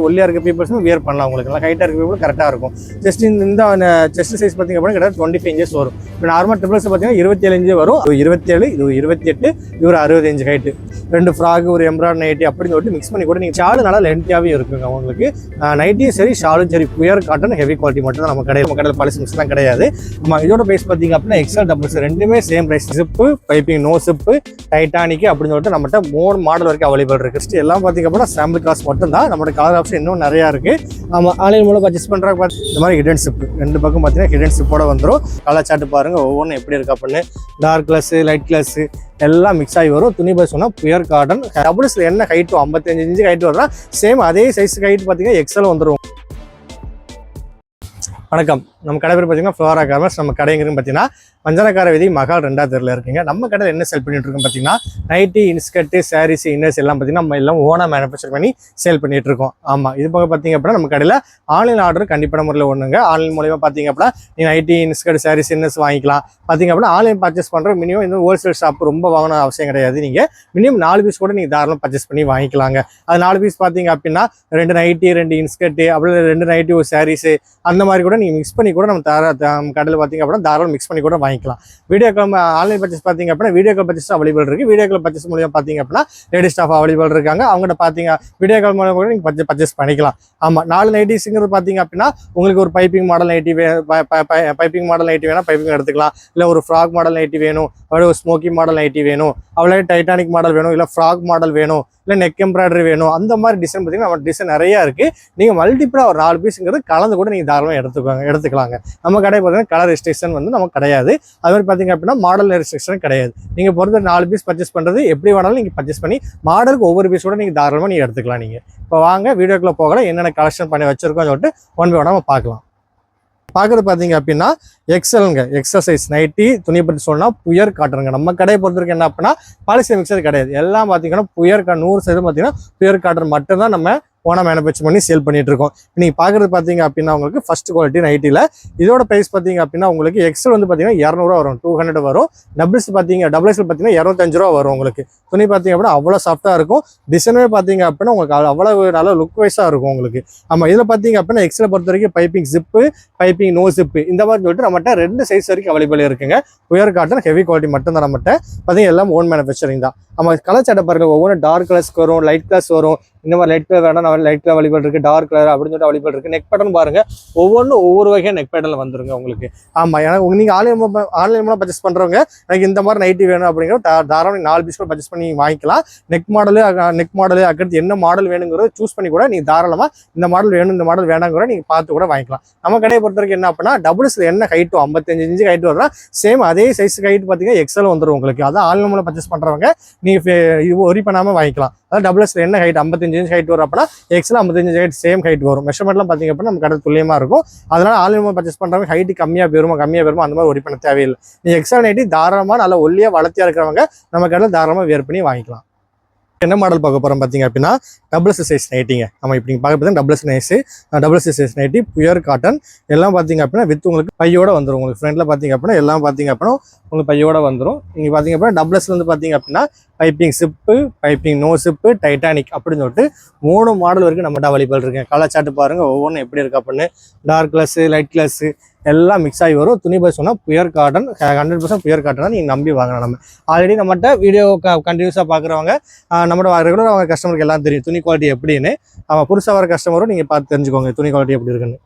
ஒல்லியாக இருக்க பீப்புள்ஸும் வியர் பண்ணலாம். உங்களுக்கு நல்லா ஹைட்டாக இருக்க பீப்புள் கரெக்டாக இருக்கும். ஜஸ்ட் இந்த செஸ்ட் சைஸ் பார்த்திங்க அப்படின்னா கிட்ட 25 inches வரும். இப்போ நார்மல் ட்ரிபிள்ஸ் பார்த்தீங்கன்னா 27 inches வரும். 27, இது 28, இது ஒரு 60 inch ஹைட்டு. 2 ஃப்ராக், ஒரு எம்ப்ராய்டரி நைட்டி அப்படின்னு சொல்லிட்டு மிக்ஸ் பண்ணி கூட நீங்கள் ஷாலு நல்லா லென்த்தியாகவே இருக்குங்க உங்களுக்கு. நைட்டியும் சரி ஷாலும் சரி பியூர் காட்டன் ஹெவி குவாலிட்டி மட்டும் தான் நம்ம கடையில் பாலிசி மிக்ஸ்லாம் கிடையாது. நம்ம இதோட ப்ரைஸ் பார்த்தீங்க அப்படின்னா எக்ஸல் டபுள்ஸ் ரெண்டுமே same price. Zip, piping, no zip, Titanic அப்படின்னு சொல்லிட்டு நம்மகிட்ட 3 மாடல் வரைக்கும் அவைலபிள் இருக்குது. எல்லாம் பார்த்தீங்க அப்படின்னா சாம்பிள் காஸ்ட் மட்டும் தான். நம்மளோட கலர் ஆப்ஷன் இன்னும் நிறையா இருக்குது. நம்ம ஆன்லைன் மூலம் பர்ச்சேஸ் பண்ணுறாங்க. இந்த மாதிரி ஹிடன் சிப்பு 2 பக்கம் பார்த்தீங்கன்னா ஹிடன் சிப்போட வந்துடும். கலர் சார்ட்டு பாருங்கள் ஒவ்வொன்றும் எப்படி இருக்கு அப்படின்னு. டார்க் கிளாஸு, லைட் கிளாஸு எல்லாம் மிக்ஸ் ஆகி வரும். துணி பஸ் சொன்னால் பியூர் காட்டன். டபுள்ஸில் என்ன ஹைட்டு 55 inch ஹைட்டு வருதுன்னா சேம் அதே சைஸ் ஹைட் பார்த்தீங்கன்னா எக்ஸல் வந்துடும். வணக்கம். நம்ம கடை பேர் பார்த்தீங்கன்னா ஃப்ளோரா கார்மெண்ட்ஸ். நம்ம கடைங்கிறது பார்த்தீங்கன்னா பஞ்சனக்கார வீதி மகால் 2வது தெருவில் இருக்குங்க. நம்ம கடையில் என்ன சேல் பண்ணிட்டு இருக்கோம் பார்த்தீங்கன்னா நைட்டி, இன்ஸ்கர்ட்டு, சாரீஸ், இன்னர்ஸ் எல்லாம் பார்த்தீங்கன்னா நம்ம எல்லாம் ஓனாக மேனுஃபேக்சர் பண்ணி சேல் பண்ணிட்டு இருக்கோம். ஆமாம், இது போக பார்த்தீங்க அப்படின்னா நம்ம கடையில் ஆன்லைன் ஆர்டர் கண்டிப்பான முறையில் ஒன்றுங்க. ஆன்லைன் மூலியமாக பார்த்தீங்க அப்படின்னா நீங்கள் நைட்டி, இன்ஸ்கர்ட், சாரீஸ், இன்னர்ஸ் வாங்கிக்கலாம். பார்த்தீங்க அப்படின்னா ஆன்லைன் பர்ச்சேஸ் பண்ணுற மினிமம் இந்த ஹோல்சேல் ஷாப் ரொம்ப வாங்கணும் அவசியம் கிடையாது. நீங்கள் மினிமம் 4 பீஸ் கூட நீங்கள் தாராளமாக பர்ச்சேஸ் பண்ணி வாங்கிக்கலாங்க. அது 4 பீஸ் பார்த்தீங்க அப்படின்னா 2 நைட்டி, 2 இன்ஸ்கர்ட்டு, அப்படியே 2 நைட்டி, ஒரு சாரீஸ் அந்த மாதிரி கூட நீங்கள் மிக்ஸ் பண்ணி கூட நம்ம கடையில் பார்த்தீங்க அப்படின்னா தாராளம் மிக்ஸ் பண்ணி கூட வாங்கிக்கலாம். வீடியோ கால் ஆன்லைன் பர்ச்சேஸ் பார்த்தீங்க அப்படின்னா வீடியோ கால் பர்ச்சேஸ் அவைலபிள் இருக்குது. வீடியோ கால் பர்ச்சேஸ் மூலியம் பார்த்தீங்க அப்படின்னா லேடி ஸ்டாஃப் அவைலபிள் இருக்காங்க. அவங்கள்ட்ட பார்த்தீங்க வீடியோ கால் மூலம் கூட நீங்கள் பர்ச்சேஸ் பண்ணிக்கலாம். ஆமாம், 4 நைட்டிஸுங்கிறது பார்த்தீங்க அப்படின்னா உங்களுக்கு ஒரு piping model nightie piping model nightie வேணால் பைப்பிங் எடுத்துக்கலாம். இல்லை ஒரு ஃப்ராக் மாடல் நைட்டி வேணும், அப்படியே ஒரு ஸ்மோக்கி மாடல் நைட்டி வேணும், அவ்வளோ டைட்டானிக் மாடல் வேணும், இல்லை ஃப்ராக் மாடல் வேணும், இல்லை நெக் எம்ப்ராய்டரி வேணும், அந்த மாதிரி டிசைன் பார்த்தீங்கன்னா நம்ம டிசைன் நிறையா இருக்குது. நீங்கள் மல்டிபிளாக ஒரு 4 பீஸுங்கிறது கலந்து கூட நீங்கள் தாராளமாக எடுத்துக்கலாங்க. நம்ம கடை பார்த்தீங்கன்னா கலர் ரெஸ்ட்ரிக்ஷன் வந்து நமக்கு கிடையாது. அது மாதிரி பார்த்தீங்க அப்படின்னா மாடல் ரெஸ்ட்ரிக்ஷன் கிடையாது. நீங்கள் பொறுத்த 4 பீஸ் பர்ச்சேஸ் பண்ணுறது எப்படி வேணாலும் நீங்கள் பர்ச்சேஸ் பண்ணி மாடலுக்கு ஒவ்வொரு பீஸ் கூட நீங்கள் தாராளமாக நீங்கள் எடுத்துக்கலாம். நீங்கள் இப்போ வாங்க வீடியோக்குள்ளே போகலாம். என்னென்ன கலெக்ஷன் பண்ணி வச்சுருக்கோம் சொல்லிட்டு ஒன் பை ஒன்னாக பார்க்கலாம். பார்க்குறது பார்த்தீங்க அப்படின்னா எக்ஸலுங்க. எக்ஸசைஸ் நைட்டி துணி பற்றி சொன்னால் புயர் காட்டனுங்க. நம்ம கடையை பொறுத்தவரைக்கும் என்ன அப்படின்னா பாலிசி மிக்சர் கிடையாது. எல்லாம் பார்த்தீங்கன்னா புயர் 100% பார்த்தீங்கன்னா புயர் காட்டன் மட்டும்தான் நம்ம ஓனாக மேனுஃபேக்சர் பண்ணி சேல் பண்ணிட்டு இருக்கோம். நீங்கள் பார்க்குறது பார்த்தீங்க அப்படின்னா உங்களுக்கு ஃபர்ஸ்ட் குவாலிட்டி நைட்டியில் இதோட ப்ரைஸ் பார்த்தீங்க அப்படின்னா உங்களுக்கு எக்ஸல் வந்து பார்த்தீங்கன்னா 200 வரும், 200 வரும். டபுள்ஸ் பார்த்தீங்கன்னா பார்த்தீங்கன்னா 205 ரூபா வரும். உங்களுக்கு துணி பார்த்தீங்க அப்படின்னா அவ்வளோ சாஃப்டாக இருக்கும். டிசைனே பார்த்தீங்க அப்படின்னா உங்களுக்கு அவ்வளோ நல்ல லுக் வைஸாக இருக்கும் உங்களுக்கு. ஆமாம், இதில் பார்த்தீங்க அப்படின்னா எக்ஸலை பொறுத்த வரைக்கும் piping zip, piping no zip இந்த மாதிரி சொல்லிட்டு நம்மகிட்ட 2 சைஸ் வரைக்கும் அவைலபிள் இருக்குங்க. புயர் காட்டன் ஹெவி குவாலிட்டி மட்டும் தான் நம்மகிட்ட பார்த்தீங்கன்னா எல்லாம் ஓன் மேனுஃபேக்சரிங் தான். நம்ம கலர் சட்டை பாருங்கள் ஒவ்வொன்றும் டார்க் கலர்ஸ்க்கு வரும், லைட் கலர்ஸ் வரும். இந்த மாதிரி லைட் கலர் வேணா லைட் கலர் அவைலபிள் இருக்குது, டார்க் கலர் அப்படின்னு சொல்லிட்டு அவைலபிள் இருக்குது. நெக் பேட்டர்ன் பாருங்கள் ஒவ்வொன்றும் ஒவ்வொரு வகையாக நெக் பேட்டர்னில் வந்துருங்க உங்களுக்கு. ஆமாம், எனக்கு நீங்கள் ஆன்லைன் மூலம் பர்ச்சேஸ் பண்ணுறவங்க எனக்கு இந்த மாதிரி நைட்டி வேணும் அப்படிங்கிற தாராளம் 4 பீஸ் கூட பர்ச்சேஸ் பண்ணி வாங்கிக்கலாம். நெக் மாடலு அடுத்து என்ன மாடல் வேணுங்கிறத சூஸ் பண்ணி கூட நீங்கள் தாராளமாக இந்த மாடல் வேணும் இந்த மாடல் வேணாங்கிற நீங்கள் பார்த்து கூட வாங்கிக்கலாம். நம்ம கடையை பொறுத்த வரைக்கும் என்ன அப்படின்னா டபுள்ஸில் என்ன ஹைட்டும் 55 inch ஹைட்டு வருதுன்னா சேம் அதே சைஸ் ஹைட் பார்த்தீங்கன்னா எக்ஸல் வந்துடும் உங்களுக்கு. அதான் ஆன்லைன் மூலம் பர்ச்சேஸ் பண்ணுறவங்க நீங்கள் ஒரி பண்ணாமல் வாங்கிக்கலாம். அதாவது டபுள்ஸில் என்ன ஹைட் 55 inch ஹைட் வரும் அப்படின்னா Excel 55 inch height same height வரும். மெஷர்மெண்ட்லாம் பார்த்தீங்க அப்படின்னா நம்ம கடை துல்லியமாக இருக்கும். அதனால ஆன்லைன் மூலம் பர்ச்சேஸ் பண்ணுறவங்க ஹைட்டு கம்மியாக பெருமா அந்த மாதிரி ஒரி பண்ண தேவையில்லை. நீங்கள் எக்ஸல் நைட்டி தாராளமாக நல்லா ஒல்லியாக வளர்த்தியாக இருக்கிறவங்க நம்ம கடையில் தாராளமாக வேர் பண்ணி வாங்கிக்கலாம். என்ன மாடல் பார்க்க போகிறோம் பார்த்தீங்க அப்படின்னா டபுள்ஸ் சைஸ் நைட்டிங்க. நம்ம இப்போ நீங்கள் பார்க்க பார்த்தீங்கன்னா டபுள்ஸ் சைஸ் நைட்டி புயர் காட்டன் எல்லாம் பார்த்தீங்க அப்படின்னா வித் உங்களுக்கு பையோட வந்துடும். உங்களுக்கு ஃப்ரெண்டில் பார்த்தீங்க அப்படின்னா எல்லாம் பார்த்தீங்க அப்படின்னா உங்களுக்கு பையோட வந்துடும். நீங்கள் பார்த்தீங்க அப்படின்னா டபுள்ஸ்ல வந்து பார்த்தீங்க அப்படின்னா piping zip, piping no zip, Titanic அப்படின்னு சொல்லிட்டு 3 மாடல் வரைக்கும் நம்மகிட்ட அவைலபிள் இருக்குங்க. கலர் சார்ட்டு பாருங்கள் ஒவ்வொன்றும் எப்படி இருக்கு அப்படின்னு. டார்க் கிளாஸு, லைட் கிளாஸு எல்லாம் மிக்ஸ் ஆகி வரும். துணி பை சொன்னால் புயர் காட்டன் 100% புயர் காட்டன் தான் நீங்கள் நம்பி வாங்கலாம். நம்ம ஆல்ரெடி நம்மகிட்ட வீடியோ கண்டினியூஸாக பார்க்குறவங்க நம்மளோட ரெகுலர் அவங்க கஸ்டமருக்கு எல்லாம் தெரியும் துணி குவாலிட்டி எப்படின்னு. அவன் புதுசாக வர கஸ்டமரும் நீங்கள் பார்த்து தெரிஞ்சுக்கோங்க துணி குவாலிட்டி எப்படி இருக்குன்னு.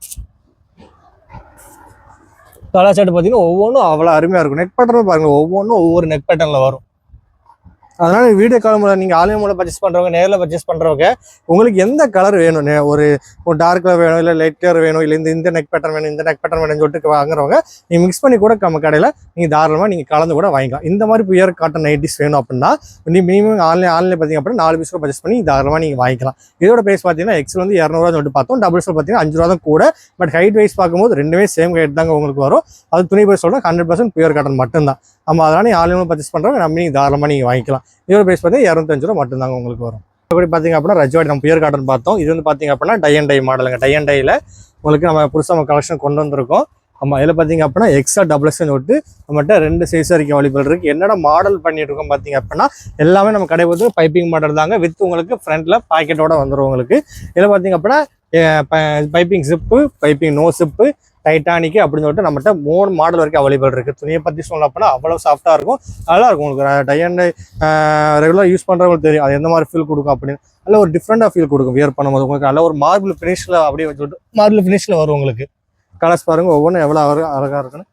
கலர் சார்ட் பார்த்தீங்கன்னா ஒவ்வொன்றும் அவ்வளோ அருமையாக இருக்கும். நெக் பேட்டர்ன் பாருங்கள் ஒவ்வொன்றும் ஒவ்வொரு நெக் பேட்டர்னில் வரும். அதனால வீடியோ கால் மூலம் நீங்கள் ஆன்லைன் மூலம் பர்ச்சேஸ் பண்ணுறவங்க, நேரில் பர்ச்சேஸ் பண்ணுறவங்க உங்களுக்கு எந்த கலர் வேணும், ஒரு டார்க் கலர் வேணும், இல்லை லைட் கலர் வேணும், இல்லை இந்த நெக் பேட்டர்ன் வேணும், இந்த நெக் பேட்டர்ன் வேணும்னு சொல்லிட்டு வாங்குறவங்க நீங்கள் மிக்ஸ் பண்ணி கூட நம்ம கடையில் நீங்கள் தாராளமாக நீங்கள் கலந்து கூட வாங்கிக்கலாம். இந்த மாதிரி புயர் காட்டன் நைட்டிஸ் வேணும் அப்படின்னா நீங்கள் மினிமம் ஆன்லைன் பார்த்தீங்க அப்படின்னா 4 பீஸ் கூட பர்ச்சேஸ் பண்ணி தாராளமாக நீங்கள் வாங்கிக்கலாம். இதோட ப்ரைஸ் பார்த்தீங்கன்னா எக்ஸல் வந்து 200 ரூபா சொல்லிட்டு பார்த்தோம். டபுள்ஸில் பார்த்தீங்கன்னா 5 ரூபா தான் கூட. பட் ஹைட் வைஸ் பார்க்கும்போது ரெண்டுமே சேம் ஹைட் தாங்க உங்களுக்கு வரும். அது துணி பை சொல்கிறோம் 100% புயர் காட்டன் மட்டும்தான். ஆமாம், அதனால் நீங்கள் ஆன்லைன் பர்ச்சேஸ் பண்ணுறவங்க நம்ம நீங்கள் தாராளமாக நீங்கள் வாங்கிக்கலாம். இதோட ப்ரைஸ் பார்த்தீங்கன்னா 205 ரூபா மட்டும்தாங்க உங்களுக்கு வரும். அப்படி பார்த்தீங்க அப்படின்னா ரஜ்வாடி நம்ம புயர் காட்டன் பார்த்தோம். இது வந்து பார்த்தீங்க அப்படின்னா டை அண்ட் டை மாடலுங்க. டை அண்ட் டையில் உங்களுக்கு நம்ம புதுசாக கலெக்ஷன் கொண்டு வந்திருக்கோம். ஆமாம் இதில் பார்த்தீங்க அப்படின்னா எக்ஸ்ட்ரா டபுள்ஸ்ன்னு விட்டு நம்மகிட்ட 2 சைஸ் வரைக்கும் அவைலபிள் இருக்குது. என்னென்ன மாடல் பண்ணிட்டு இருக்கோம் பார்த்தீங்க அப்படின்னா எல்லாமே நம்ம கடை பொறுத்து பைப்பிங் மாடல் தாங்க. வித் உங்களுக்கு ஃப்ரண்ட்டில் பாக்கெட்டோட வந்துடும் உங்களுக்கு. இதில் பார்த்தீங்க அப்படின்னா piping zip, piping no zip, Titanic அப்படின்னு சொல்லிட்டு நம்மகிட்ட 3 மாடல் வரைக்கும் அவைலபிள் இருக்குது. துணியை பற்றி சொல்லணும் அப்படின்னா அவ்வளோ சாஃப்ட்டாக இருக்கும், நல்லா இருக்கும். உங்களுக்கு டை அண்ட் ரெகுலராக யூஸ் பண்ணுறவங்களுக்கு தெரியும் அது எந்த மாதிரி ஃபீல் கொடுக்கும் அப்படின்னு. நல்ல ஒரு டிஃப்ரெண்டாக ஃபீல் கொடுக்கும் வியர் பண்ணும்போது. உங்களுக்கு நல்ல ஒரு மார்பிள் ஃபினிஷில் அப்படியே வச்சுட்டு மார்பிள் ஃபினிஷில் வரும் உங்களுக்கு. கலர்ஸ் பாருங்கள் ஒவ்வொன்றும் எவ்வளோ அழகாக இருக்குன்னு.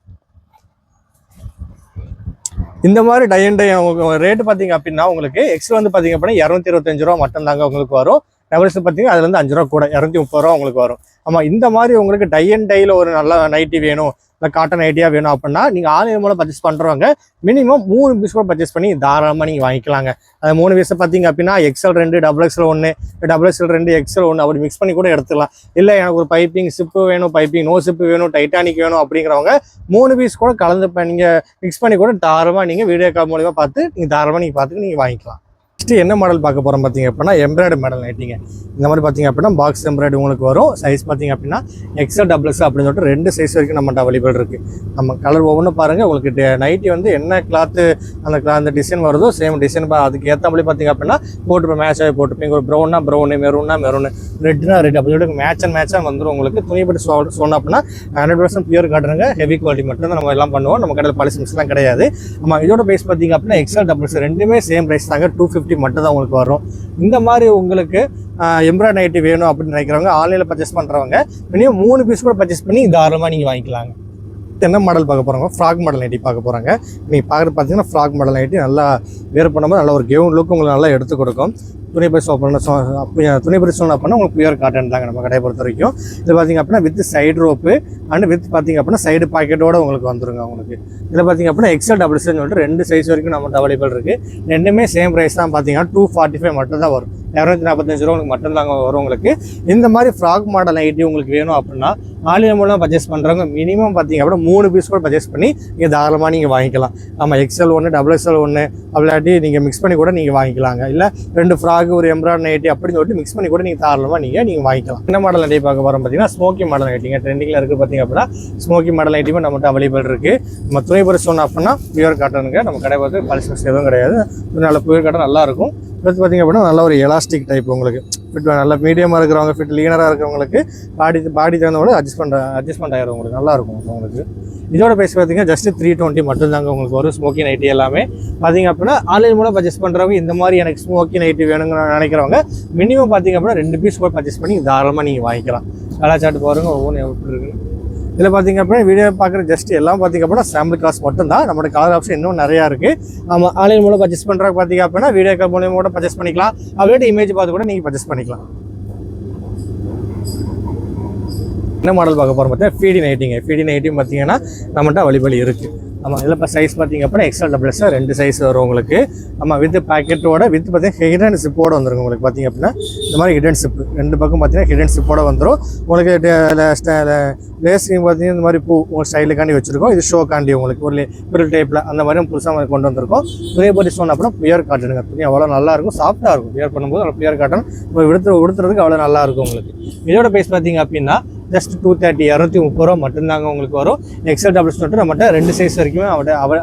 இந்த மாதிரி டை அண்ட் டை உங்களுக்கு ரேட்டு பார்த்தீங்க அப்படின்னா உங்களுக்கு எக்ஸ்ட்ரா வந்து பார்த்தீங்க அப்படின்னா 225 ரூபா மட்டும் தாங்க உங்களுக்கு வரும். டபுள்ஸ் பார்த்தீங்கன்னா அதுலேருந்து 5 ரூபா கூட 230 ரூபா உங்களுக்கு வரும். ஆமாம் இந்த மாதிரி உங்களுக்கு டை அண்ட் டையில் ஒரு நல்ல நைட்டி வேணும், இல்லை காட்டன் நைட்டியாக வேணும் அப்படின்னா நீங்கள் ஆன்லைன் மூலம் பர்ச்சேஸ் பண்ணுறவங்க மினிமம் 3 பீஸ் கூட பர்ச்சேஸ் பண்ணி தாராளமாக நீங்கள் வாங்கிக்கலாங்க. அது 3 பீஸை பார்த்தீங்க அப்படின்னா XL 2, XXL 1, XXL 2, XL 1 அப்படி மிக்ஸ் பண்ணி கூட எடுத்துக்கலாம். இல்லை எனக்கு ஒரு பைப்பிங் சிப்பு வேணும், பைப்பிங் நோ சிப்பு வேணும், டைட்டானிக் வேணும் அப்படிங்கிறவங்க 3 பீஸ் கூட கலந்து நீங்கள் மிக்ஸ் பண்ணி கூட தாராளமாக நீங்கள் வீடியோ கால் மூலிமா பார்த்து நீங்கள் தாராளமாக நீங்கள் பார்த்துட்டு நீங்கள் வாங்கிக்கலாம். நெக்ஸ்ட் என்ன மாடல் பார்க்க போகிறோம் பார்த்தீங்க அப்படின்னா எம்ப்ராய்டு மாடல் நைட்டிங்க. இந்த மாதிரி பார்த்தீங்க அப்படின்னா பாக்ஸ் எம்ப்ராய்டு உங்களுக்கு வரும். சைஸ் பார்த்தீங்க அப்படின்னா XL, XXL அப்படின்னு சொல்லிட்டு 2 சைஸ் வரைக்கும் நம்மகிட்ட அவைலபிள் இருக்குது. நம்ம கலர் ஒவ்வொன்றும் பாருங்கள். உங்களுக்கு நைட்டி வந்து என்ன கிளாத்து அந்த டிசைன் வருதோ சேம் டிசைன் அதுக்கு ஏற்ற மாதிரி பார்த்தீங்க அப்படின்னா போட்டு மேட்ச் ஆகி போட்டுப்பீங்க. ஒரு ப்ரௌனா ப்ரௌனு, மெரூனா மெரூனு, ரெட்னா ரெட் அப்படி சொல்லிட்டு மேட்சாக வந்துடும் உங்களுக்கு. துணி பற்றி சொன்னோம் அப்படின்னா 100% பியூர் காட்டுறங்க, ஹெவி குவாலிட்டி மட்டும் தான் நம்ம எல்லாம் பண்ணுவோம். நம்ம கடையில் பாலிசி மிக்ஸ்லாம் கிடையாது. நம்ம இதோட ப்ரைஸ் பார்த்தீங்க அப்படின்னா XL, XXL ரெண்டுமே சேம் ப்ரைஸ் தாங்க, 250 மட்டும் தான் உங்களுக்கு வரும். இந்த மாதிரி உங்களுக்கு எம்ப்ராய்டரி நைட்டி வேணும் அப்படின்னு நினைக்கிறவங்க ஆன்லைனில் பர்ச்சேஸ் பண்ணுறவங்க மினிமம் 3 பீஸ் கூட பர்ச்சேஸ் பண்ணி தாராளமாக நீங்கள் வாங்கிக்கலாங்க. என்ன மாடல் பார்க்க போகிறாங்க, ஃப்ராக் மாடல் நைட்டி பார்க்க போகிறாங்க. நீங்கள் பார்க்குறது பார்த்தீங்கன்னா ஃப்ராக் மாடல் நைட்டி நல்லா வேர் பண்ணும்போது நல்ல ஒரு கெவுன் லுக் உங்களுக்கு நல்லா எடுத்து கொடுக்கும். துணி பரிசு துணி பரிசு சொன்ன அப்படின்னா உங்களுக்கு பியூர் காட்டன் தாங்க நம்ம கடையை பொறுத்த வரைக்கும். இது பார்த்தீங்க அப்படின்னா with side rope and with பார்த்தீங்க அப்படின்னா சைடு பாக்கெட்டோட உங்களுக்கு வந்துருங்க உங்களுக்கு. இதில் பார்த்தீங்க அப்படின்னா XL, XXL சொல்லிட்டு 2 சைஸ் வரைக்கும் நம்மகிட்ட அவைலபிள் இருக்குது. ரெண்டுமே சேம் ப்ரைஸ் தான். பார்த்தீங்கன்னா 245 மட்டும் தான் வரும். 245 ரூபா உங்களுக்கு மட்டும்தாங்க வரும் உங்களுக்கு. இந்த மாதிரி ஃப்ராக் மாடல் நைட்டி உங்களுக்கு வேணும் அப்படின்னா ஆன்லைன் மூலம் பர்ச்சேஸ் பண்ணுறவங்க மினிமம் பார்த்தீங்க அப்படின்னா 3 பீஸ் கூட பர்ச்சேஸ் பண்ணி நீங்கள் தாராளமாக நீங்கள் வாங்கிக்கலாம். ஆமாம் XL 1, XXL 1 அப்படிலாட்டி நீங்கள் மிக்ஸ் பண்ணி கூட நீங்கள் வாங்கிக்கலாங்க. இல்லை 2 ஃப்ராக் ஒரு எம்ப்ராய்டரி நைட்டி அப்படின்னு சொல்லிட்டு மிக்ஸ் பண்ணி கூட நீங்கள் தாராளமாக நீங்கள் வாங்கிக்கலாம். என்ன மாடல் நைட்டி பார்க்க போகிறோம் பார்த்தீங்கன்னா ஸ்மோக்கி மாடல் நைட்டிங்க. ட்ரெண்டிங்கில் இருக்குது பார்த்தீங்க அப்படின்னா ஸ்மோக்கி மாடல் நைட்டியும் நம்மகிட்ட அவைலபிள் இருக்குது. நம்ம துணி பரிசு சொன்னோம் அப்படின்னா பியூர் காட்டனுங்க. நம்ம கடை பார்த்து பாலிசி மிக்ஸ் எதுவும் கிடையாது. நல்ல பியூர் காட்டன் நல்லாயிருக்கும். அடுத்து பார்த்தீங்க அப்படின்னா நல்ல ஒரு எலாஸ்டிக் டைப் உங்களுக்கு ஃபிட் நல்லா மீடியமாக இருக்கிறவங்க, ஃபிட் லீனராக இருக்கிறவங்களுக்கு பாடி தகுந்தோட அட்ஜஸ்ட்மெண்ட் ஆகிடும் உங்களுக்கு, நல்லாயிருக்கும் உங்களுக்கு. இதோட ப்ரைஸ் பார்த்தீங்கன்னா ஜஸ்ட் 320 மட்டும்தாங்க உங்களுக்கு வரும். ஸ்மோக்கி நைட்டி எல்லாமே பார்த்தீங்க அப்படின்னா ஆன்லைன் மூலம் பர்ச்சேஸ் பண்ணுறவங்க இந்த மாதிரி எனக்கு ஸ்மோக்கி நைட்டி வேணுங்க நினைக்கிறவங்க மினிமம் பார்த்தீங்க அப்படின்னா 2 பீஸ் கூட பர்ச்சேஸ் பண்ணி தாராளமாக நீங்கள் வாங்கிக்கலாம். கலாச்சாட்டு பாருங்கள் ஒவ்வொன்றும் எப்படி இருக்குன்னு. இதில் பார்த்தீங்க அப்படின்னா வீடியோ பார்க்குற ஜஸ்ட் எல்லாம் பார்த்தீங்க அப்படின்னா சாம்பிள் கிளாஸ் மட்டும் தான். நம்மளோட கலர் ஆப்ஷன் இன்னும் நிறையா இருக்குது. நம்ம ஆன்லைன் மூலம் பர்ச்சேஸ் பண்ணுறாங்க பார்த்தீங்க அப்படின்னா வீடியோ கால் மூலியமாக கூட பர்ச்சேஸ் பண்ணிக்கலாம். அப்படியே இமேஜ் பார்த்து கூட நீங்கள் பர்ச்சேஸ் பண்ணிக்கலாம். என்ன மாடல் பார்க்க போகிறோம் பார்த்தீங்கன்னா ஃபீடி நைட்டிங்க. ஃபீடி நைட்டியும் பார்த்தீங்கன்னா நம்மகிட்ட அவைலபிள் இருக்குது. ஆமாம் இதில் இப்போ சைஸ் பார்த்தீங்க அப்படின்னா XL, XXL 2 சைஸ் வரும் உங்களுக்கு. ஆமாம் வித் பாக்கெட்டோட வித் பார்த்தீங்கன்னா ஹிடன் சிப்போட வந்துடும் உங்களுக்கு. பார்த்தீங்க அப்படின்னா இந்த மாதிரி ஹிடன் சிப்பு 2 பக்கம் பார்த்தீங்கன்னா ஹிடன் சிப்போட வந்துடும் உங்களுக்கு. லேஸ்டிங் பார்த்தீங்கன்னா இந்த மாதிரி பூ ஒரு ஸ்டைலுக்காண்டி வச்சுருக்கோம். இது ஷோக்காண்டி உங்களுக்கு ஒரு டைப்பில் அந்த மாதிரி புதுசாக கொண்டு வந்திருக்கோம். துணியை பற்றி சொன்னால் அப்படின்னா பியூர் காட்டனுங்க. துணி அவ்வளோ நல்லாயிருக்கும், சாஃப்ட்டாக இருக்கும். வியர் பண்ணும்போது அவ்வளோ பியூர் காட்டன் உடுத்துறதுக்கு அவ்வளோ நல்லாயிருக்கும் உங்களுக்கு. இதோட ப்ரைஸ் பார்த்தீங்க அப்படின்னா ஜஸ்ட் 230 230 ரூபா மட்டும்தாங்க உங்களுக்கு வரும். XL, XXL சொல்லிட்டு நம்மகிட்ட 2 சைஸ் வரைக்குமே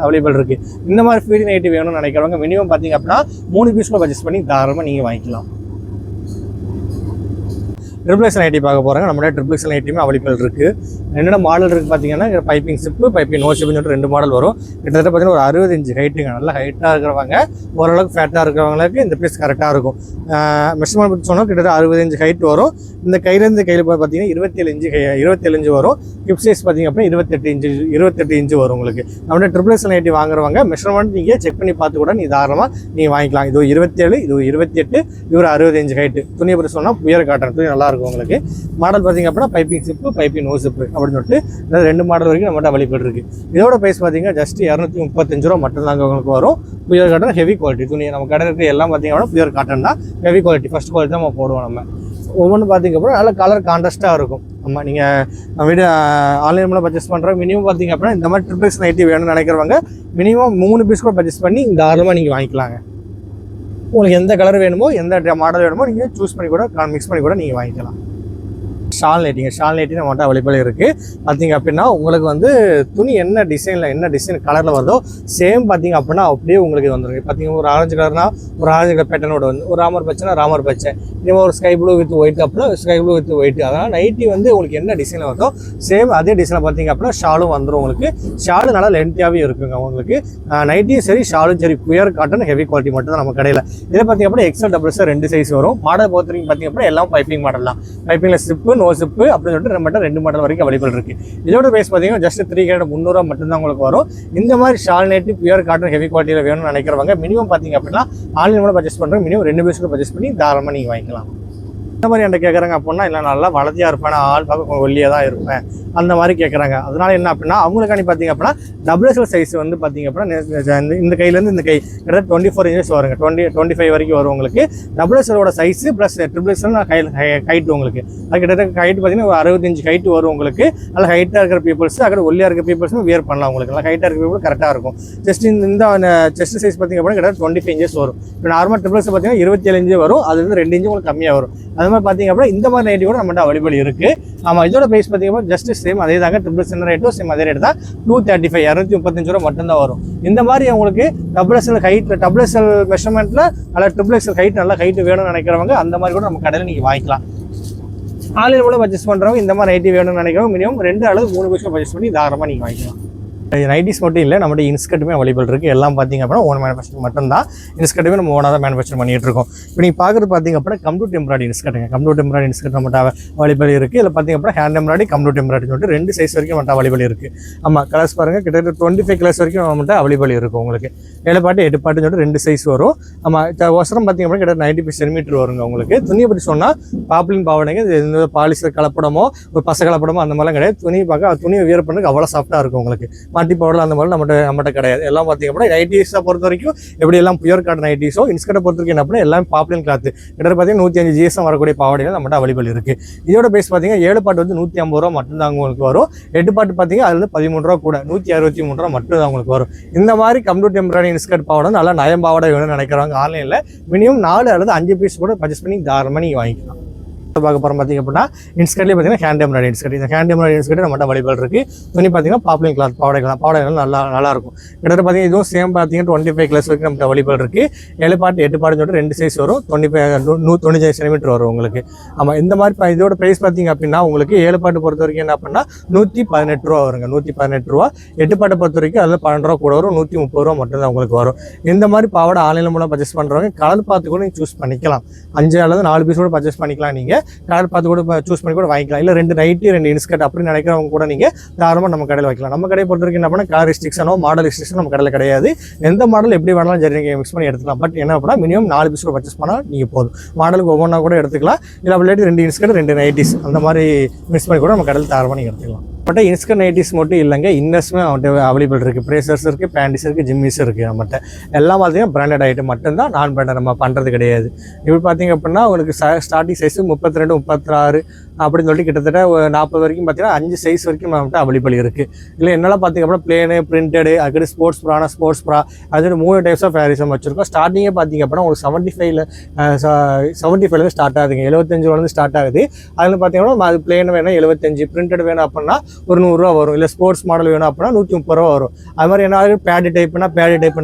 அவைலபிள் இருக்குது. இந்த மாதிரி ஃபீடி நைட்டி வேணும்னு நினைக்கிறவங்க மினிமம் பார்த்தீங்க அப்படின்னா 3 பீஸ் கூட பர்ச்சேஸ் பண்ணி தாராளமாக நீங்கள் வாங்கிக்கலாம். XXL நைட்டி பார்க்க போகிறாங்க. நம்மளோட XXL நைட்டியுமே அவைலபிள் இருக்குது. என்னென்ன மாடல் இருக்குது பார்த்தீங்கன்னா பைப்பிங் சிப்பு, பைப்பிங் நோ சிப்புன்னு சொல்லிட்டு 2 மாடல் வரும். கிட்டத்தட்ட பார்த்தீங்கன்னா ஒரு 60 இன்ச் ஹைட்டுங்க. நல்லா ஹைட்டாக இருக்கிறவங்க, ஓரளவுக்கு ஃபேட்டாக இருக்கிறவங்களுக்கு இந்த பீஸ் கரெக்டாக இருக்கும். மெஷர்மெண்ட் பற்றி சொன்னால் கிட்டத்தட்ட 60 இன்ச் ஹைட் வரும். இந்த கையிலேருந்து கையில் பார்த்தீங்கன்னா 27 இன்ச்சு வரும். ஹிப் சைஸ் பார்த்தீங்க அப்படின்னா 28 இன்ச்சு வரும் உங்களுக்கு. நம்மளோட XXL நைட்டி வாங்குறவங்க மெஷர்மெண்ட் நீங்கள் செக் பண்ணி பார்த்து கூட நீங்கள் தாராளமாக நீங்கள் வாங்கிக்கலாம். இது 27, இது 28, இது ஒரு 60 இன்ச் ஹைட்டு. துணியை பற்றி சொன்னால் பியூர் காட்டன் துணி நல்லா உங்களுக்கு. மாடல் பார்த்தீங்க அப்படின்னா piping zip, piping no zip அப்படின்னு சொல்லிட்டு 2 மாடல் வரைக்கும் நம்மகிட்ட அவைலபிள் இருக்குது. இதோட ப்ரைஸ் பார்த்தீங்கன்னா ஜஸ்ட் 235 ரூபா மட்டும்தாங்க உங்களுக்கு வரும். பியூர் காட்டன் ஹெவி குவாலிட்டி துணி. நம்ம கடை இருக்க எல்லாம் பார்த்தீங்க அப்படின்னா பியூர் காட்டன் தான், ஹெவி குவாலிட்டி, ஃபஸ்ட் குவாலிட்டி தான் நம்ம போடுவோம். நம்ம ஒவ்வொன்று பார்த்தீங்க அப்படின்னா நல்ல கலர் கான்ட்ராஸ்ட்டாக இருக்கும். நம்ம நீங்கள் வீடியோ ஆன்லைன் மூலம் பர்ச்சேஸ் பண்ணுறோம் மினிமம் பார்த்தீங்க அப்படின்னா இந்த மாதிரி XXL நைட்டி வேணும்னு நினைக்கிறவங்க மினிமம் 3 பீஸ் கூட பர்ச்சேஸ் பண்ணி தாராளமாக நீங்கள் வாங்கிக்கலாங்க. உங்களுக்கு எந்த கலர் வேணுமோ, எந்த மாடல் வேணுமோ நீங்கள் சூஸ் பண்ணி கூட மிக்ஸ் பண்ணி கூட நீங்கள் வாங்கிக்கலாம். ஷால் நைட்டி நம்மகிட்ட அவைலபிள் இருக்குது. பார்த்தீங்க அப்படின்னா உங்களுக்கு வந்து துணி என்ன டிசைன் கலரில் வருதோ சேம் பார்த்தீங்க அப்படின்னா அப்படியே உங்களுக்கு வந்துருக்கு. பார்த்தீங்கன்னா ஒரு ஆரஞ்சு கலர்னா ஒரு ஆரஞ்சு கலர் பேட்டர்னோட வந்து ஒரு ராமர் பச்சைனா ராமர் பச்சை, இதே ஒரு ஸ்கை ப்ளூ வித் ஒயிட் அப்படின்னா ஸ்கை ப்ளூ வித் ஒயிட். அதனால் நைட்டி வந்து உங்களுக்கு என்ன டிசைனில் வருதோ சேம் அதே டிசைனில் பார்த்தீங்க அப்படின்னா ஷாலும் வந்துடும். உங்களுக்கு ஷாலு நல்லா லென்த்தியாகவே இருக்குங்க. உங்களுக்கு நைட்டியும் சரி ஷாலும் சரி பியூர் காட்டன் ஹெவி குவாலிட்டி மட்டும் தான் நம்ம கடையில். இதை பார்த்தீங்க அப்படின்னா எக்ஸல் டபுள்ஸ் 2 சைஸ் வரும். மாடல் பொறுத்த வரைக்கும் பார்த்தீங்க அப்படின்னா எல்லாம் பைப்பிங் மாடல் தான். பைப்பிங்கில் ஸ்லிப்பு நோ ஸ்லிப்பு அப்படின்னு சொல்லிட்டு நம்மகிட்ட 2 மாடல் வரைக்கும் அவைலபிள் இருக்குது. இதோட பேஸ் பார்த்தீங்கன்னா ஜஸ்ட் 3 கேரட் 300 மட்டும்தான் உங்களுக்கு வரும். இந்த மாதிரி shawl nighty pure cotton heavy குவாலிட்டியில் வேணும்னு நினைக்கிறவங்க மினிமம் பார்த்தீங்க அப்படின்னா ஆன்லைன் மூலம் பர்ச்சேஸ் பண்ணுறோம். மினிமம் 2 பீஸ் பர்ச்சேஸ் பண்ணி தாராளமாக நீங்கள் வாங்கிக்கலாம். இந்த மாதிரி என்ன கேட்குறாங்க அப்படின்னா இல்லை நல்லா வளர்த்தியாக இருப்பேன், நான் ஆள் பார்க்க ஒல்லியாக தான் இருப்பேன் அந்த மாதிரி கேட்குறாங்க. அதனால என்ன அப்படின்னா அவங்களுக்காண்டி பார்த்தீங்க அப்படின்னா டபுள் எக்ஸல் சைஸ் வந்து பார்த்தீங்க அப்படின்னா இந்த கையிலேருந்து இந்த கை கிட்டத்தட்ட 24 இன்ச்சஸ் வருங்க. 25 வரைக்கும் வரும் உங்களுக்கு. டபுள் எக்ஸலோட size plus triple XL height உங்களுக்கு அது கிட்டத்தட்ட ஹைட் பார்த்தீங்கன்னா ஒரு 65 ஹைட் வரும் உங்களுக்கு. அதில் ஹைட்டாக இருக்கிற பீப்புள்ஸ் அక్కడ ஒல்லியாக இருக்கிற பீப்புள்ஸும் வியர் பண்ணலாம். உங்களுக்கு நல்லா ஹைட்டாக இருக்கிற பீப்புள் கரெக்டாக இருக்கும். இந்த செஸ்ட் சைஸ் பார்த்தீங்க அப்படின்னா கிட்டத்தட்ட 25 இன்ச்சஸ் வரும். இப்போ நார்மல் ட்ரிபிள் எக்ஸல் பார்த்தீங்கன்னா 27 இன்ச்சு வரும். அது வந்து 2 இன்ச்சு உங்களுக்கு கம்மியாக வரும். அது மாதிரி பார்த்தீங்க அப்படின்னா இந்த மாதிரி நைட்டி கூட நம்மகிட்ட அவைலபிள் இருக்குது. ஆமாம், இதோட ப்ரைஸ் பார்த்தீங்கன்னா ஜஸ்ட் சேம் அதே தாங்க. ட்ரிபிள் எக்ஸல் ரேட்டும் சேம் அதே ரேட் தான். 235 235 ரூபா மட்டும்தான் வரும். இந்த மாதிரி உங்களுக்கு double XL height double XL மெஷர்மெண்ட்டில் நல்லா ட்ரிபிள் எக்ஸல் ஹைட் நல்லா ஹைட் வேணும்னு நினைக்கிறவங்க அந்த மாதிரி கூட நம்ம கடையில் நீங்கள் வாங்கிக்கலாம். ஆன்லைன் மூலம் பர்ச்சேஸ் பண்ணுறவங்க இந்த மாதிரி நைட்டி வேணும்னு நினைக்கிறவங்க மினிமம் 2 அல்லது 3 பீஸ் பர்ச்சேஸ் பண்ணி தாராளமாக நீங்கள் வாங்கிக்கலாம். நைட்டிஸ் மட்டும் இல்லை, நம்மகிட்ட இன்ஸ்கர்ட்டுமே அவைலபிள் இருக்குது. எல்லாம் பார்த்தீங்க அப்படின்னா ஓன் மேனுஃபேக்சர் மட்டும்தான். இன்ஸ்கர்ட்டுமே நம்ம ஓனாக தான் மேனுஃபேக்சர் பண்ணிகிட்டு இருக்கோம். இப்போ நீங்கள் பார்க்குறது பார்த்தீங்க அப்படின்னா கம்ப்யூட்டர் எம்ப்ராய்டரி இன்ஸ்கர்ட்டுங்க. கம்ப்யூட்டர் எம்ப்ராய்டரி இன்ஸ்கர்ட் நம்மகிட்ட அவைலபிள் இருக்குது. இதில் பார்த்தீங்க அப்படின்னா ஹேண்ட் எம்ப்ராய்டரி கம்ப்யூட்டர் எம்ப்ராய்டரி சொல்லிட்டு 2 சைஸ் வரைக்கும் நம்மகிட்ட அவைலபிள் இருக்குது. ஆமாம், கலர்ஸ் பாருங்கள் கிட்டத்தட்ட 25 கலர்ஸ் வரைக்கும் நம்மகிட்ட அவைலபிள் இருக்கும். உங்களுக்கு 7 பாட்டு 8 பாட்டுன்னு சொல்லிட்டு 2 சைஸ் வரும். ஆமாம், ஒசரம் பார்த்தீங்க அப்படின்னா கிட்டத்தட்ட 90 சென்டிமீட்டர் வருங்க. உங்களுக்கு துணியை பற்றி சொன்னால் பாப்ளின் பாவனைங்க இது பாலிஸ்டர் கலப்படமோ ஒரு பச கலப்படமோ அந்த மாதிரிலாம் கிடையாது. துணியை வியர் பண்ணுறதுக்கு அவ்வளோ சாஃப்ட்டாக இருக்கும். உங்களுக்கு மாட்டி பவுடர் அந்த மாதிரி நம்மகிட்ட கிடையாது. எல்லாம் பார்த்தீங்க அப்படின்னா நைட்டிஸை பொறுத்த வரைக்கும் எப்படி எல்லாம் பியூர் காட்டன் நைட்டிஸோ இன்ஸ்கர்ட்டை பொறுத்த வரைக்கும் என்ன அப்படின்னா எல்லாம் பாப்ளின் கிளாத் கிட்ட பார்த்தீங்கன்னா 105 GSM வரக்கூடிய பாவடைகள் நம்மகிட்ட அவைலபிள் இருக்குது. இதோட பேஸ் பார்த்தீங்கன்னா 7 பாட்டு வந்து 150 ரூபா மட்டும்தான் உங்களுக்கு வரும். 8 பாட்டு பார்த்தீங்கன்னா அது வந்து 13 ரூபா கூட 163 ரூபா மட்டும் தான் உங்களுக்கு வரும். இந்த மாதிரி கம்ப்யூட்டர் எம்ப்ராய்டரி இன்ஸ்கர்ட் பாவடை நல்லா நயம் பாவடை வேணும்னு நினைக்கிறவங்க ஆன்லைனில் மினிமம் 4 அல்லது 5 பீஸ் கூட பர்ச்சேஸ் பண்ணி தாராளமாக நீங்கள் வாங்கிக்கலாம். பார்க்க போகிறோம் பார்த்தீங்க அப்படின்னா இன்ஸ்கர்ட்லேயே பார்த்தீங்கன்னா ஹேண்ட் எம்ப்ராய்டரி இன்ஸ்கர்ட். இந்த ஹேண்ட் எம்ப்ராய்டரி இன்ஸ்கர்ட் நம்மகிட்ட அவைலபிள் இருக்குது. துணி பார்த்தீங்கன்னா பாப்ளின் கிளாத் பாவடைகள் நல்லாயிருக்கும். கிட்டத்தட்ட பார்த்தீங்கன்னா இதுவும் சேம் பார்த்தீங்கன்னா 25 கிளாஸ் வரைக்கும் நம்மகிட்ட அவைலபிள் இருக்குது. 7 பாட்டு 8 பாட்டு சொல்லிட்டு 2 சைஸ் வரும். 95 சென்டிமீட்டர் வரும் உங்களுக்கு. ஆமாம், இந்த மாதிரி இதோட ப்ரைஸ் பார்த்தீங்க அப்படின்னா உங்களுக்கு 7 பாட்டு பொறுத்த வரைக்கும் என்ன அப்படின்னா 118 ரூபா வருங்க. 118 ரூபா. 8 பாட்டை பொறுத்த வரைக்கும் அதில் 12 ரூபா கூட வரும். 130 ரூபா மட்டும்தான் உங்களுக்கு வரும். இந்த மாதிரி பாவடை ஆன்லைனில் மூலம் பர்ச்சேஸ் பண்ணுறவங்க கலர் பார்த்து கூட நீங்கள் சூஸ் பண்ணிக்கலாம். 5 அல்லது 4 பீஸ் கூட பர்ச்சேஸ் பண்ணிக்கலாம். நீங்கள் கலர் பார்த்து கூட சூஸ் பண்ணி கூட வாங்கிக்கலாம். இல்லை 2 நைட்டி 2 இன்ஸ்கர்ட் அப்படின்னு நினைக்கிறவங்க கூட நீங்கள் தாராளமாக நம்ம கடையில் வைக்கலாம். நம்ம கடையை பொறுத்த வரைக்கும் என்ன பண்ணால் கலர் ரெஸ்ட்ரிக்ஷனோ மாடல் ரெஸ்ட்ரிக்ஷன் நம்ம கடையில் கிடையாது. எந்த மாடல் எப்படி வேணாலும் சரி நீங்கள் மிக்ஸ் பண்ணி எடுத்துக்கலாம். பட் என்ன அப்படின்னா மினிமம் 4 பீஸ் கூட பர்ச்சேஸ் பண்ணால் நீங்கள் போதும். மாடலுக்கு ஒவ்வொன்றா கூட எடுத்துக்கலாம். இல்லை அப்படி 2 இன்ஸ்கர்ட் 2 நைட்டிஸ் அந்த மாதிரி மிக்ஸ் பண்ணி கூட நம்ம கடையில் தாராளமாக நீங்கள் எடுத்துக்கலாம். பட் இன்ஸ்கர்ட் நைட்டிஸ் மட்டும் இல்லைங்க, இன்னர்ஸுமே அவன்கிட்ட அவைலபிள் இருக்குது. ப்ரேசர்ஸ் இருக்குது, பேண்டிஸ் இருக்குது, ஜிம்மிஸ் இருக்குது. நம்மகிட்ட எல்லாம் பார்த்தீங்கன்னா பிராண்டட் ஐட்டம் மட்டும்தான், நான் பிராண்டட் நம்ம பண்ணுறது கிடையாது. இப்படி பார்த்தீங்க அப்படின்னா உங்களுக்கு ஸ்டார்டிங் சைஸு 32 36 அப்படின்னு சொல்லிட்டு கிட்டத்தட்ட 40 வரைக்கும் பார்த்தீங்கன்னா 5 சைஸ் வரைக்கும் நம்மகிட்ட அவைலபிள் இருக்குது. இல்லை என்னெல்லாம் பார்த்தீங்க அப்படின்னா பிளேனு பிரிண்டடு அதுக்கு ஸ்போர்ட்ஸ் ப்ரா அது 3 டைப்ஸ் ஆஃப் ஃபேரிசம் வச்சுருக்கோம். ஸ்டார்டிங்கே பார்த்தீங்க அப்படின்னா ஒரு 75 ஸ்டார்ட் ஆகுதுங்க. 75 ஸ்டார்ட் ஆகுது. அதில் பார்த்தீங்கன்னா அது பிளேன் வேணும் 75, பிரிண்டட் வேணும் அப்படின்னா ஒரு 100 ரூபா வரும். இல்லை ஸ்போர்ட்ஸ் மாடல் வேணும் அப்படின்னா 130 ரூபா வரும். அது மாதிரி என்ன பேடி டைப்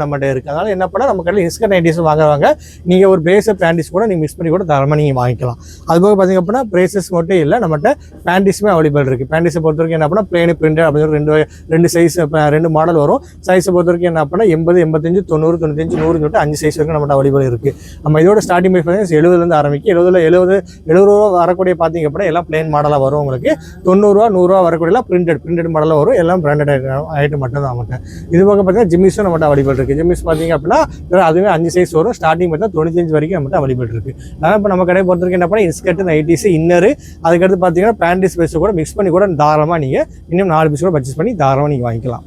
நம்மகிட்ட இருக்குது. அதனால் என்ன பண்ணால் நம்ம கடையில் இன்ஸ்கர்ட் நைட்டிஸ் வாங்குவாங்க. நீங்கள் ஒரு பிரேசர் பேண்டிஸ் கூட நீங்கள் மிக்ஸ் பண்ணி கூட தரமாக நீங்கள் வாங்கிக்கலாம். அதுபோக பார்த்தீங்க அப்படின்னா பிரேசஸ் மட்டும் இல்லை, நம்மகிட்ட பேண்டிஸுமே அவைலபிள் இருக்குது. பேண்டிஸை பொறுத்த வரைக்கும் என்ன பண்ணால் பிளேனு பிரிண்டட் அப்படின்னு 2 சைஸ் 2 மாடல் வரும். சைஸை பொறுத்த வரைக்கும் என்ன பண்ணால் 80 85 90 95 100 சொல்லிட்டு 5 சைஸ் வரைக்கும் நம்மகிட்ட அவைலபிள் இருக்குது. நம்ம இதோட ஸ்டார்டிங் ப்ரைஸ் பார்த்தீங்கன்னா 70 ஆரம்பிக்கும். 70 ரூபா வரக்கூடிய பார்த்தீங்க அப்படின்னா எல்லாம் பிளேன் மாடலாக வரும். உங்களுக்கு 90 ரூபா 100 ரூபா வரக்கூடிய பிரிண்டட் மாடலில் வரும். எல்லாம் பிராண்டட் ஐட்டம் மட்டும் தான் நம்மகிட்ட. இது போக பார்த்தீங்கன்னா ஜிம்மிஸும் நம்மகிட்ட அவைலபிள் இருக்குது. ஜிம்மிஸ் பார்த்தீங்க அப்படின்னா அதுவே 5 சைஸ் வரும். ஸ்டார்டிங் பார்த்தீங்கன்னா 95 வரைக்கும் நம்மகிட்ட அவைலபிள் இருக்குது. அதனால் இப்போ நம்ம கடையை பொறுத்த வரைக்கும் என்ன பண்ணால் இன்ஸ்கர்ட் நைட்டிஸ் இன்னரு அதுக்கடுத்து பார்த்தீங்கன்னா பேண்டிஸ் பீஸ் கூட மிக்ஸ் பண்ணி கூட தாராளமாக நீங்கள் இன்னும் 4 பீஸ் கூட பர்ச்சேஸ் பண்ணி தாராளமாக நீங்கள் வாங்கிக்கலாம்.